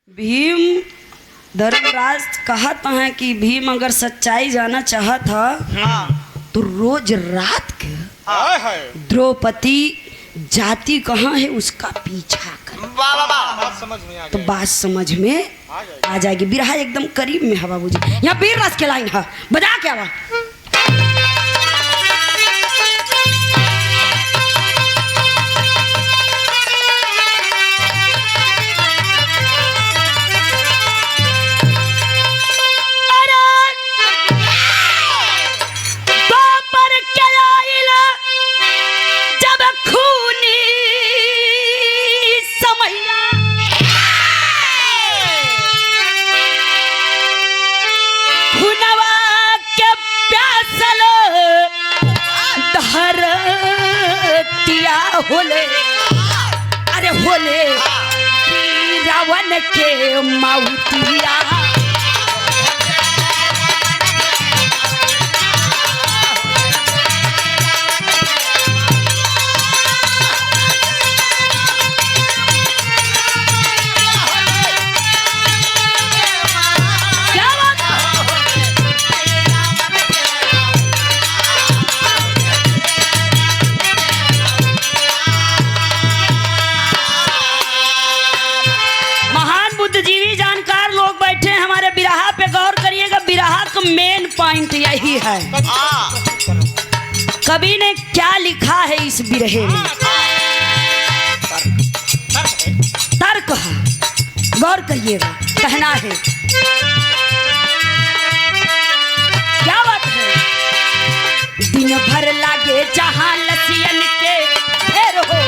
भीम धर्मराज कहता है कि भीम अगर सच्चाई जाना चाहता तो रोज रात के द्रौपदी जाति कहाँ है उसका पीछा कर। तो बात समझ में आ जाएगी। बिरहा एकदम करीब में है बाबूजी। यहाँ वीर रस के लाइन है, बजा क्या बा। होले अरे होले रावण के माउतिया मेन पॉइंट यही है। कवि ने क्या लिखा है इस बिरहे में, तर्क है, गौर करिएगा। कहना है क्या बात है। दिन भर लागे जहां लसियन के ढेर हो,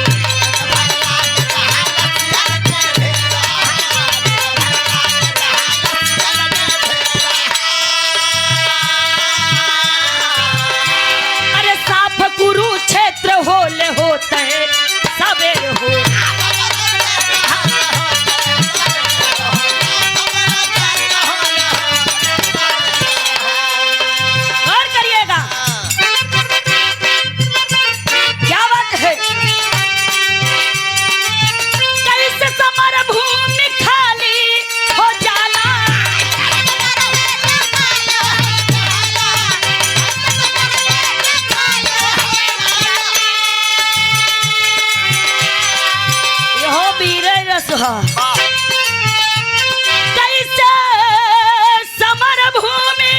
होले होते सवेर हो। गौर करिएगा क्या बात है। कैसे समर भूमि खाली हो जाला, कैसे समर भूमि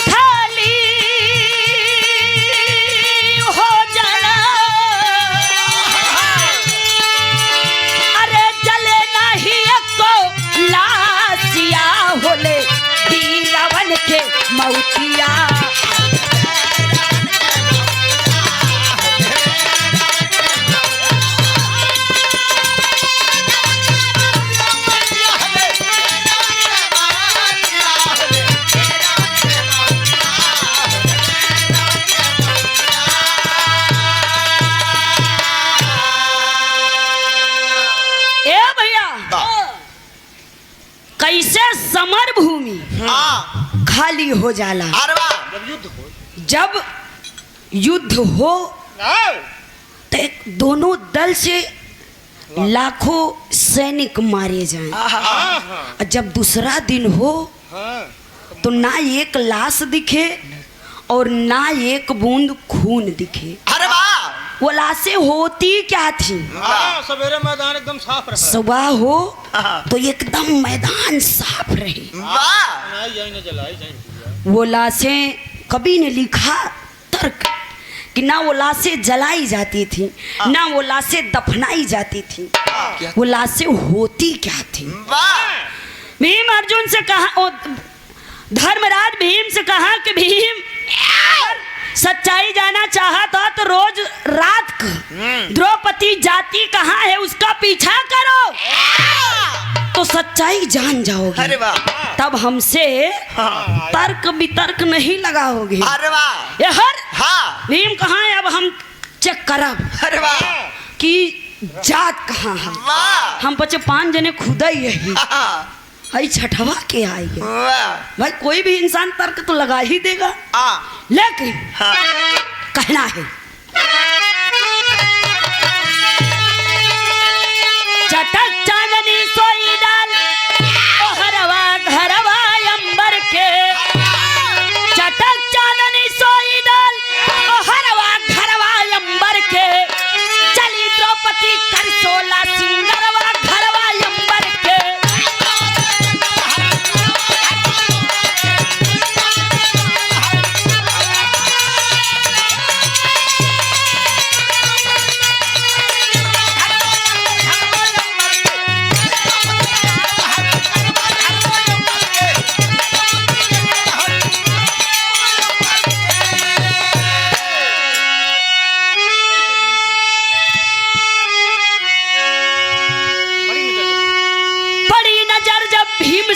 खाली हो जाला, अरे जले नहीं को लासिया होले रावण के मौतिया। कैसे समर भूमि खाली हो जाला, जब युद्ध हो तो दोनों दल से लाखों सैनिक मारे जाएं। जब दूसरा दिन हो तो ना एक लाश दिखे और ना एक बूंद खून दिखे। वो लाशें होती क्या थी? सवेरे मैदान एकदम साफ रहा। सुबह हो तो एकदम मैदान साफ रहे। वो लाशें कवि ने लिखा तर्क कि ना वो लाशें जलाई जाती थी ना वो लाशें दफनाई जाती थी। वो लाशें होती क्या थी? भीम अर्जुन से कहा, धर्मराज भीम से कहा कि भीम सच्चाई जाना चाहता तो रोज रात को द्रौपदी जाति कहाँ है उसका पीछा करो तो सच्चाई जान जाओगे। अरे वाह। तब हमसे तर्क वितर्क नहीं लगाओगे। अरे वाह। ये हर हाँ। भीम कहाँ है अब हम चेक करब। अरे वाह। कि जात कहाँ है। हम बच्चे 5 जने खुदा ही है, हई छठवा के आई है। भाई कोई भी इंसान तर्क तो लगा ही देगा, लेकिन कहना है चटक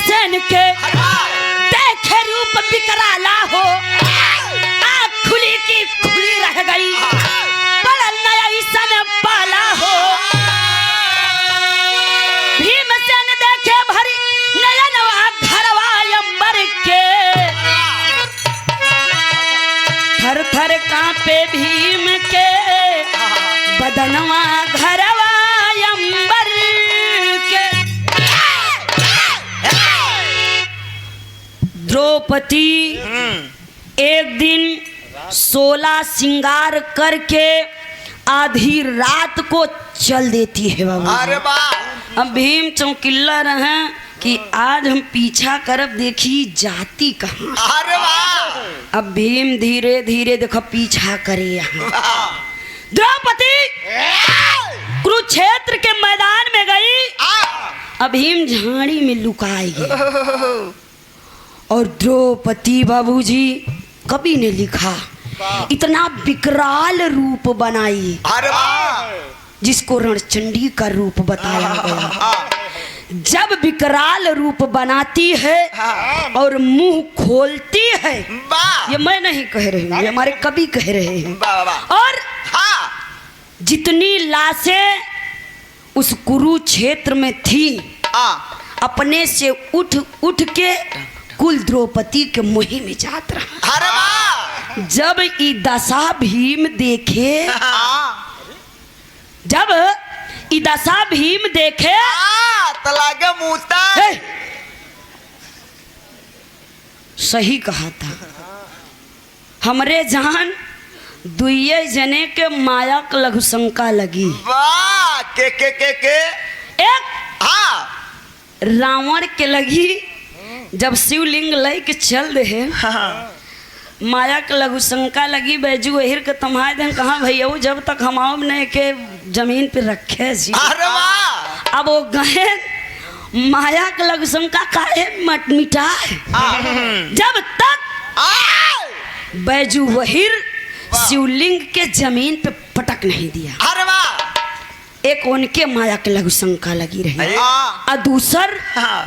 भीमसेन के देखे रूप बिकराला हो, आँख खुली की खुली रह गई, बड़ा नया ईसन पाला हो। भीमसेन देखे भरी नयनवा घरवा अंबर के, थर थर कांपे भीम के बदनवा घरवा अंबर के। द्रौपदी एक दिन 16 श्रृंगार करके आधी रात को चल देती है बाबू। अरे वाह। अब भीम चौकिल्ला रहे कि आज हम पीछा करब, देखी जाती कहाँ। अरे वाह। अब भीम धीरे धीरे देखो पीछा करे यहाँ। द्रौपदी कुरुक्षेत्र के मैदान में गई, अब भीम झाड़ी में लुकाई गई। और द्रौपदी बाबूजी कवि ने लिखा इतना विकराल रूप बनाई, अरे वाह। जिसको रणचंडी का रूप बताया गया। जब विकराल रूप बनाती है और मुंह खोलती है, वाह। ये मैं नहीं कह रही हूँ, ये हमारे कवि कह रहे हैं। वाह वाह। और जितनी लाशें उस कुरुक्षेत्र में थी, अपने से उठ उठ के कुल द्रौपदी के मुही में जात रहा। अरे वाह। जब ई दशा भीम देखे, जब ई दशा भीम देखे, तलागे मुँहता। हे! सही कहा था। हमरे जान दुइये जने के माया के लघु शंका लगी। वाह। के एक रावण के लगी, जब शिवलिंग लय के चल दे माया के लघु शंका लगी। बैजू अहिर के तमाय दिन कहाँ भैया, जब तक हम आओ ने के जमीन पे रखे जी। अरे वाह। अब वो गए माया के लघु शंका काहे मट मिटाए। जब तक बैजू वहीर शिवलिंग के जमीन पे पटक नहीं दिया। अरे वाह। एक उनके माया के लघु शंका लगी रही, हाँ। और दूसर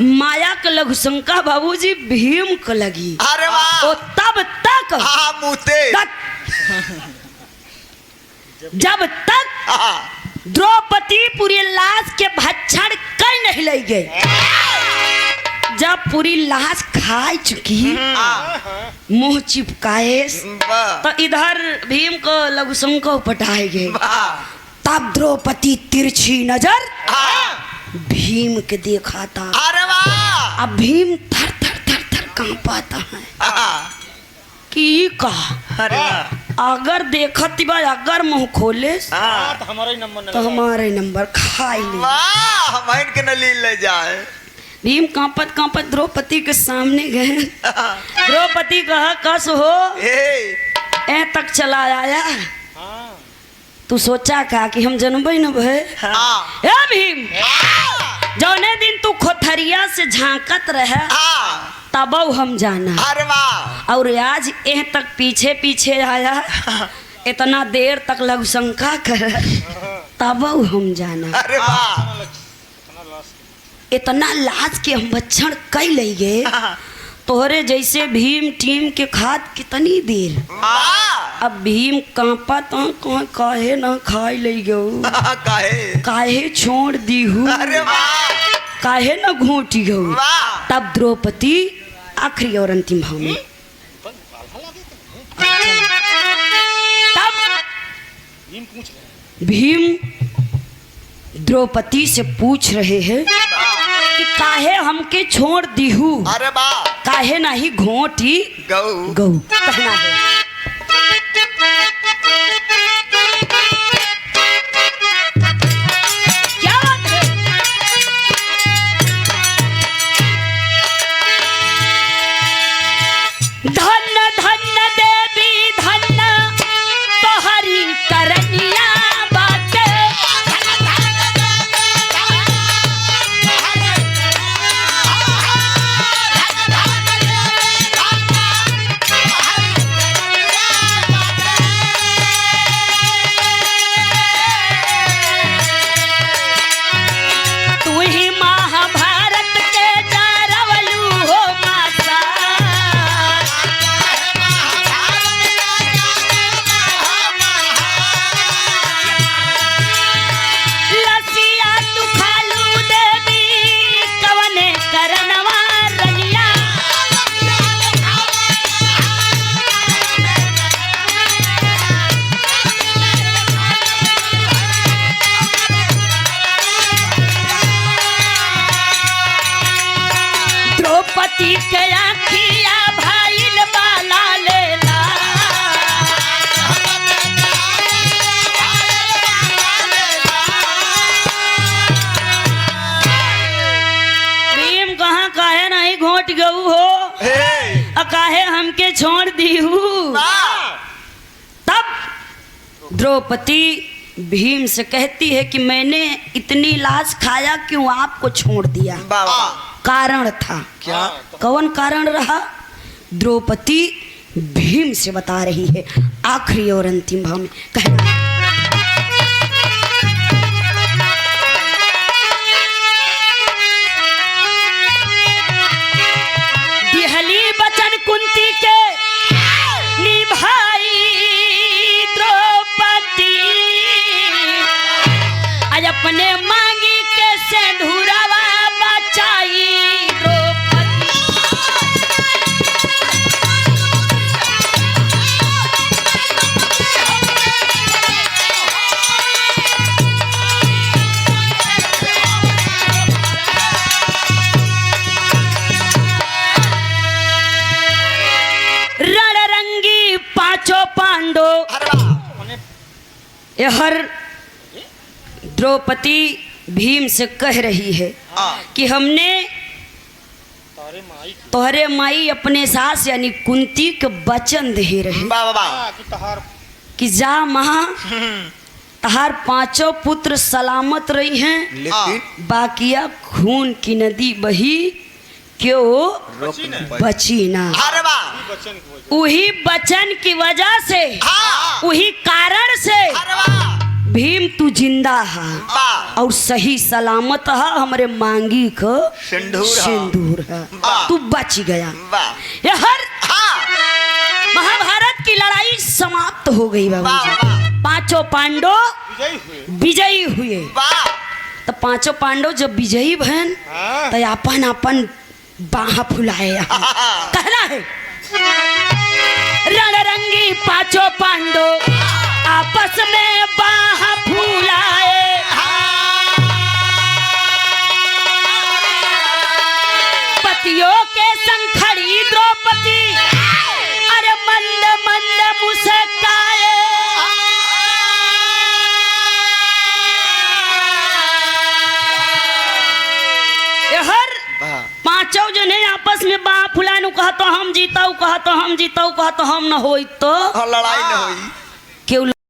माया के लघु शंका बाबूजी भीम को लगी। अरे वाह। तो तब तक मुँहते। जब तक द्रौपदी पूरी लाश के भक्षण कर नहीं ले गए। जब पूरी लाश खा चुकी, मुंह चिपकाए, तो इधर भीम को लघु शंका पटाए गए। तब द्रौपदी तिरछी नजर भीम के देखा था। अरे वाह। अब भीम थर थर थर थर कांपता है कि कहा अरे वाह। अगर देखत बा, अगर मुंह खोले तो हमारा ही नंबर तो हमारे नंबर खाई ले। वाह। हम इनके न ले जाए। भीम कांपत कांपत द्रौपदी के सामने गए। द्रौपदी कहा कस हो ए तक चला आया, तू सोचा का कि हम जनबे न भय। ए भीम, जौने दिन तू खोथरिया से झांकत रहे तब हम जाना। अरे वाह। और आज एह तक पीछे पीछे आया, इतना देर तक लघु शंका कर तब हम जाना। अरे वाह। इतना लाज के हम भक्षण कई ले गए। तोहरे जैसे भीम टीम के खाद कितनी देर। अब भीम कांपा तो काहे ना खाई ले गो, काहे छोड़ दी हूँ, अरे वाह। काहे ना घोटी गो। वाह। तब द्रौपदी आखिरी और अंतिम भाव में, तब भीम द्रौपदी से पूछ रहे हैं कि काहे हमके छोड़ दी हूँ, अरे वाह। काहे ना ही घोटी गौ गौ कहना है। क्या बात है। धन धन देवी धन तोहरी करनिया बाटे, द्रौपदी के आखिया भाईल बाला लेला भीम कहाँ काहे नहीं घोट गऊ हो काहे हमके छोड़ दी हूँ। तब द्रौपदी भीम से कहती है कि मैंने इतनी लाश खाया क्यों आपको छोड़ दिया। कारण था क्या? कौन कारण रहा? द्रौपदी भीम से बता रही है आखिरी और अंतिम भाव में कहना दिहली बचन कुंती के निभाई द्रौपदी आज अपने मांगी के सिंदूरवा बचाई द्रौपदी। रणरंगी पांचों पांडो हर द्रौपदी भीम से कह रही है कि हमने तोहरे माई अपने सास यानी कुंती के वचन दे रहे कि जा महा तहार पांचों पुत्र सलामत रही हैं लेकिन बाकिया खून की नदी बही क्यों बची ना। वही वचन की वजह से वही कारण से भीम तू जिंदा है और सही सलामत है हमारे मांगी को सिंदूर है तू बच गया। ये हर महाभारत की लड़ाई समाप्त हो गई बाबू। पांचों पांडव विजयी हुए। तो पांचों पांडव जब विजयी बहन तो अपन अपन बाह फुलाए कहना है रणरंगी पांचों पांडव आपस में बाह फुलाए पतियों के संग खड़ी द्रौपदी अरे मंद मंद मुस्काए हर पांचों जने आपस में बाह फुलानु कहा तो हम जीताऊ कहा तो हम जीताऊ कहा तो हम न होई तो लड़ाई न होई क्यों